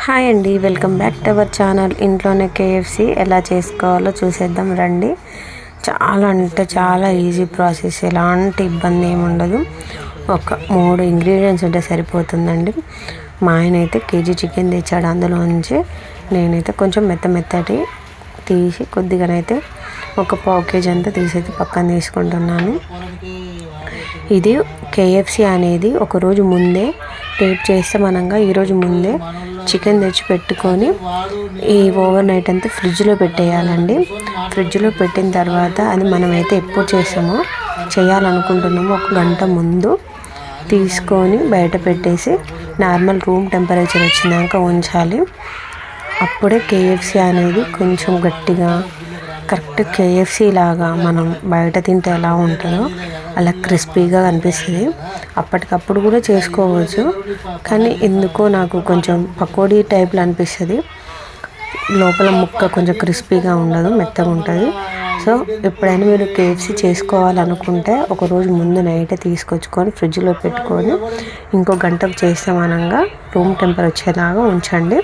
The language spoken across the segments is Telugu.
హాయ్ అండి, welcome back to our channel. ఇంట్లోనే కేఎఫ్సి ఎలా చేసుకోవాలో చూసేద్దాం రండి. చాలా అంటే చాలా ఈజీ ప్రాసెస్, ఎలాంటి ఇబ్బంది ఏమి ఉండదు. ఒక 3 ఇంగ్రీడియంట్స్ ఉంటే సరిపోతుందండి. మా ఆయన అయితే కేజీ చికెన్ తెచ్చాడు. అందులోంచి నేనైతే కొంచెం మెత్తటి తీసి కొద్దిగానైతే ఒక 1/4 కేజీ అంతా తీసైతే పక్కన తీసుకుంటున్నాను. ఇది కేఎఫ్సి అనేది ఒకరోజు ముందే టేప్ చేస్తే మనంగా ఈరోజు ముందే చికెన్ తెచ్చి పెట్టుకొని ఈ ఓవర్ నైట్ అంతా ఫ్రిడ్జ్లో పెట్టేయాలండి. ఫ్రిడ్జ్లో పెట్టిన తర్వాత అది మనమైతే ఎప్పుడు చేయాలనుకుంటున్నామో 1 గంట ముందు తీసుకొని బయట పెట్టేసి నార్మల్ రూమ్ టెంపరేచర్ వచ్చినాక ఉంచాలి. అప్పుడే కేఎఫ్సి అనేది కొంచెం గట్టిగా కరెక్ట్ కేఎఫ్సి లాగా మనం బయట తింటే ఎలా ఉంటుందో అలా క్రిస్పీగా కనిపిస్తుంది. అప్పటికప్పుడు కూడా చేసుకోవచ్చు, కానీ ఎందుకో నాకు కొంచెం పకోడీ టైప్లో అనిపిస్తుంది. లోపల ముక్క కొంచెం క్రిస్పీగా ఉండదు, మెత్తగా ఉంటుంది. సో ఎప్పుడైనా మీరు కేఎఫ్సి చేసుకోవాలనుకుంటే ఒకరోజు ముందు నైటే తీసుకొచ్చుకొని ఫ్రిడ్జ్లో పెట్టుకొని ఇంకో గంటకు చేస్తామనగా రూమ్ టెంపరేచర్ వచ్చేలాగా ఉంచండి.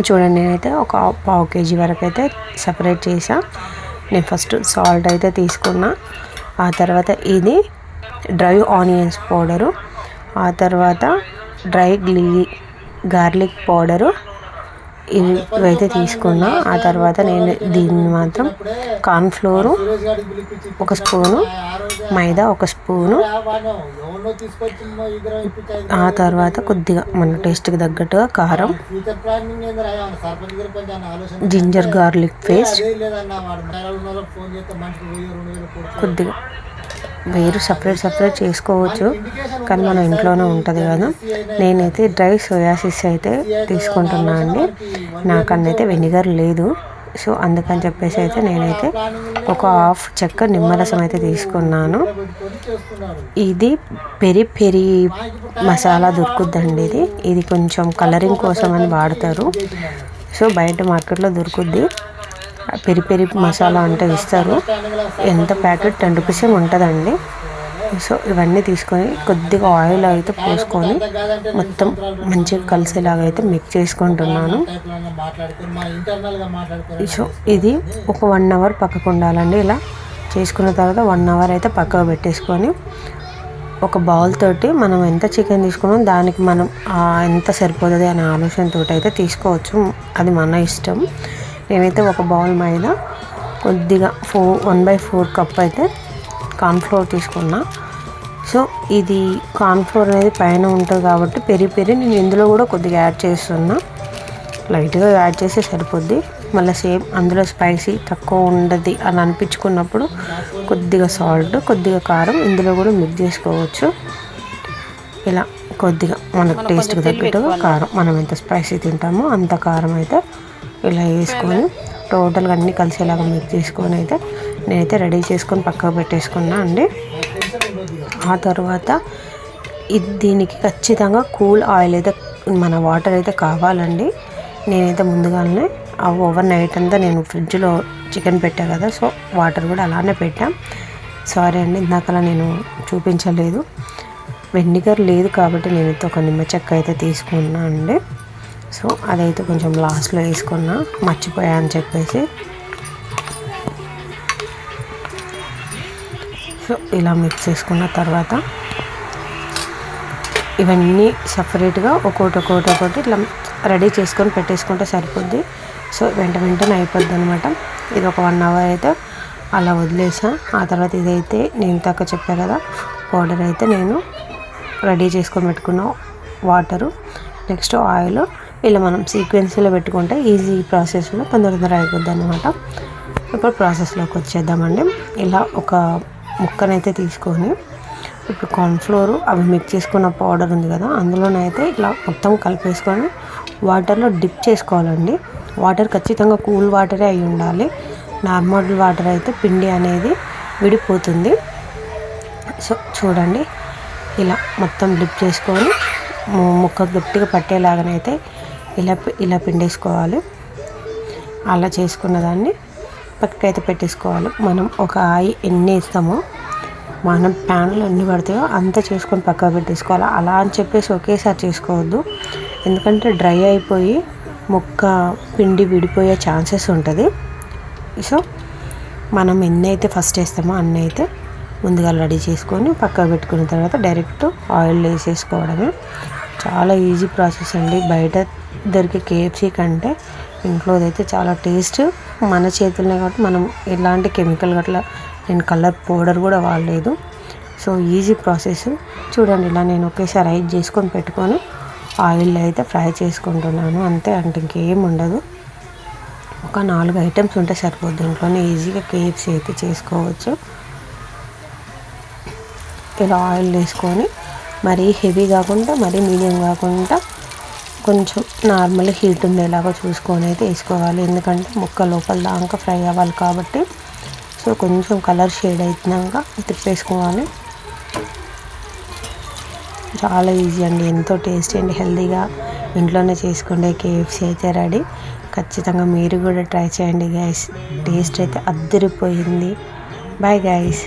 చూడండి, నేనైతే ఒక 1/4 కేజీ వరకు అయితే సపరేట్ చేసా. నేను ఫస్ట్ సాల్ట్ అయితే తీసుకున్నా. ఆ తర్వాత ఇది డ్రై ఆనియన్స్ పౌడరు, ఆ తర్వాత డ్రై గార్లిక్ పౌడరు ఇవైతే తీసుకున్నా. ఆ తర్వాత నేను దీన్ని మాత్రం కార్న్ఫ్లోరు 1 స్పూను, మైదా 1 స్పూను, ఆ తర్వాత కొద్దిగా మన టేస్ట్కి తగ్గట్టుగా కారం, జింజర్ గార్లిక్ పేస్ట్, కొద్దిగా వేరు సపరేట్ చేసుకోవచ్చు, కానీ మన ఇంట్లోనే ఉంటుంది కదా. నేనైతే డ్రై సోయా సాస్ అయితే తీసుకుంటున్నా అండి. నాకన్నైతే వెనిగర్ లేదు, సో అందుకని చెప్పేసి అయితే నేనైతే ఒక 1/2 చెక్క నిమ్మరసం అయితే తీసుకున్నాను. ఇది పెరి మసాలా దొరుకుద్దండి. ఇది కొంచెం కలరింగ్ కోసం అని వాడతారు. సో బయట మార్కెట్లో దొరుకుద్ది. పెరి మసాలా అంటే ఇస్తారు. ఎంత ప్యాకెట్ 10 రూపీస్ ఉంటుందండి. సో ఇవన్నీ తీసుకొని కొద్దిగా ఆయిల్ అయితే పోసుకొని మొత్తం మంచిగా కలిసేలాగా అయితే మిక్స్ చేసుకుంటున్నాను. సో ఇది ఒక 1 అవర్ పక్కకు ఉండాలండి. ఇలా చేసుకున్న తర్వాత 1 అవర్ అయితే పక్కకు పెట్టేసుకొని ఒక బౌల్ తోటి మనం ఎంత చికెన్ తీసుకున్నాం దానికి మనం ఎంత సరిపోతుంది అనే ఆలోచనతో అయితే తీసుకోవచ్చు, అది మన ఇష్టం. నేనైతే ఒక బౌల్ మైదా, కొద్దిగా 1/4 కప్ అయితే కార్న్ఫ్లోర్ తీసుకున్నా. సో ఇది కార్న్ఫ్లోర్ అనేది పైన ఉంటుంది కాబట్టి పెరి నేను ఇందులో కూడా కొద్దిగా యాడ్ చేస్తున్నా. లైట్గా యాడ్ చేస్తే సరిపోద్ది. మళ్ళీ సేమ్ అందులో స్పైసీ తక్కువ ఉండదు అని అనిపించుకున్నప్పుడు కొద్దిగా సాల్ట్, కొద్దిగా కారం ఇందులో కూడా మిక్స్ చేసుకోవచ్చు. ఇలా కొద్దిగా మనకు టేస్ట్కి తగ్గట్టుగా కారం, మనం ఎంత స్పైసీ తింటామో అంత కారం అయితే ఇలా వేసుకొని టోటల్గా అన్నీ కలిసేలాగా మిక్స్ చేసుకొని అయితే నేనైతే రెడీ చేసుకొని పక్కకు పెట్టేసుకున్నా అండి. ఆ తర్వాత దీనికి ఖచ్చితంగా కూల్ ఆయిల్ అయితే మన వాటర్ అయితే కావాలండి. నేనైతే ముందుగానే ఓవర్ నైట్ అంతా నేను ఫ్రిడ్జ్లో చికెన్ పెట్టా కదా, సో వాటర్ కూడా అలానే పెట్టాం. సారీ అండి, ఇందాకలా నేను చూపించలేదు. వెనిగర్ లేదు కాబట్టి నేనైతే ఒక నిమ్మ చెక్క అయితే తీసుకున్నా అండి. సో అదైతే కొంచెం లాస్ట్లో వేసుకున్నా, మర్చిపోయా అని చెప్పేసి. సో ఇలా మిక్స్ చేసుకున్న తర్వాత ఇవన్నీ సపరేట్గా ఒక్కొక్కటి ఇట్లా రెడీ చేసుకొని పెట్టేసుకుంటే సరిపోద్ది. సో వెంటనే అయిపోద్ది అనమాట. ఇది ఒక 1 అవర్ అయితే అలా వదిలేసా. ఆ తర్వాత ఇదైతే నేను తక్క చెప్పా కదా పౌడర్ అయితే నేను రెడీ చేసుకొని పెట్టుకున్న వాటరు, నెక్స్ట్ ఆయిల్, ఇలా మనం సీక్వెన్స్లో పెట్టుకుంటే ఈజీ ప్రాసెస్లో తొందర అయిపోద్ది అనమాట. ఇప్పుడు ప్రాసెస్లోకి వచ్చేద్దామండి. ఇలా ఒక ముక్కనైతే తీసుకొని ఇప్పుడు కార్న్ఫ్లోర్ అవి మిక్స్ చేసుకున్న పౌడర్ ఉంది కదా అందులోనైతే ఇలా మొత్తం కలిపేసుకొని వాటర్లో డిప్ చేసుకోవాలండి. వాటర్ ఖచ్చితంగా కూల్ వాటరే అయి ఉండాలి. నార్మల్ వాటర్ అయితే పిండి అనేది విడిపోతుంది. సో చూడండి, ఇలా మొత్తం డిప్ చేసుకొని ముక్క గట్టిగా పట్టేలాగానైతే ఇలా పిండేసుకోవాలి. అలా చేసుకున్న దాన్ని పక్కకైతే పెట్టేసుకోవాలి. మనం ఒక ఎన్ని వేస్తామో మనం ప్యాన్లో ఎన్ని పడతాయో అంత చేసుకొని పక్కకు పెట్టేసుకోవాలి. అలా అని చెప్పేసి ఒకేసారి చేసుకోవద్దు. ఎందుకంటే డ్రై అయిపోయి ముక్క పిండి విడిపోయే ఛాన్సెస్ ఉంటుంది. సో మనం ఎన్ని అయితే ఫస్ట్ వేస్తామో అన్నీ అయితే ముందుగా రెడీ చేసుకొని పక్కకు పెట్టుకున్న తర్వాత డైరెక్ట్ ఆయిల్ వేసేసుకోవడమే. చాలా ఈజీ ప్రాసెస్ అండి. బయట దొరికే కేఎఫ్సీ కంటే ఇంట్లోదైతే చాలా టేస్ట్. మన చేతులనే కాబట్టి మనం ఎలాంటి కెమికల్ గట్లా నేను కలర్ పౌడర్ కూడా వాడలేదు. So easy process. చూడండి, ఇలా నేను ఒకేసారి రైస్ చేసుకొని పెట్టుకొని ఆయిల్లో అయితే ఫ్రై చేసుకుంటున్నాను అంతే. అంటే ఇంకేం ఉండదు. ఒక 4 ఐటమ్స్ ఉంటే సరిపోద్ది. ఇంట్లోనే ఈజీగా కేఎఫ్సీ అయితే చేసుకోవచ్చు. ఇలా ఆయిల్ వేసుకొని మరీ హెవీ కాకుండా మరీ మీడియం కాకుండా కొంచెం నార్మల్ హీట్ ఉండేలాగా చూసుకొని అయితే వేసుకోవాలి. ఎందుకంటే ముక్క లోపల దాకా ఫ్రై అవ్వాలి కాబట్టి. సో కొంచెం కలర్ షేడ్ అయినాక తిప్పేసుకోవాలి. చాలా ఈజీ అండి, ఎంతో టేస్టీ అండ్ హెల్తీగా ఇంట్లోనే చేసుకుంటే కేఎఫ్సీ అయితే రెడీ. ఖచ్చితంగా మీరు కూడా ట్రై చేయండి గైస్. టేస్ట్ అయితే అద్దరిపోయింది. Bye guys.